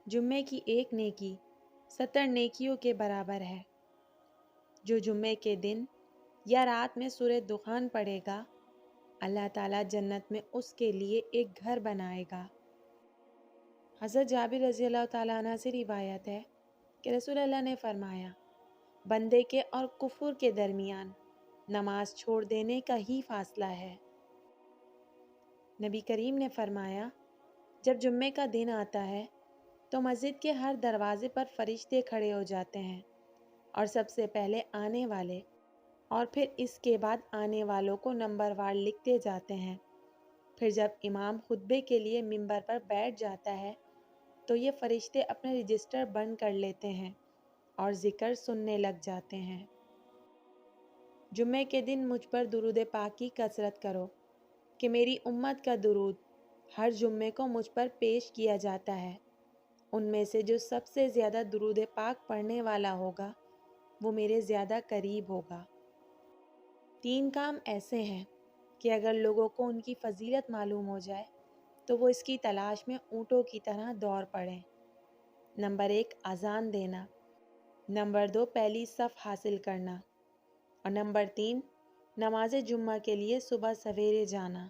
جمعے کی ایک نیکی 70 نیکیوں کے برابر ہے۔ جو جمعے کے دن یا رات میں سورہ دخان پڑھے گا، اللہ تعالیٰ جنت میں اس کے لیے ایک گھر بنائے گا۔ حضرت جابر رضی اللہ تعالیٰ عنہ سے روایت ہے کہ رسول اللہ نے فرمایا، بندے کے اور کفر کے درمیان نماز چھوڑ دینے کا ہی فاصلہ ہے۔ نبی کریم نے فرمایا، جب جمعے کا دن آتا ہے تو مسجد کے ہر دروازے پر فرشتے کھڑے ہو جاتے ہیں اور سب سے پہلے آنے والے اور پھر اس کے بعد آنے والوں کو نمبر وار لکھتے جاتے ہیں۔ پھر جب امام خطبے کے لیے منبر پر بیٹھ جاتا ہے تو یہ فرشتے اپنے رجسٹر بند کر لیتے ہیں اور ذکر سننے لگ جاتے ہیں۔ جمعے کے دن مجھ پر درود پاک کی کثرت کرو کہ میری امت کا درود ہر جمعے کو مجھ پر پیش کیا جاتا ہے۔ ان میں سے جو سب سے زیادہ درود پاک پڑھنے والا ہوگا وہ میرے زیادہ قریب ہوگا۔ 3 کام ایسے ہیں کہ اگر لوگوں کو ان کی فضیلت معلوم ہو جائے تو وہ اس کی تلاش میں اونٹوں کی طرح دوڑ پڑیں۔ نمبر 1 اذان دینا، نمبر 2 پہلی صف حاصل کرنا، اور نمبر 3 نماز جمعہ کے لیے صبح سویرے جانا۔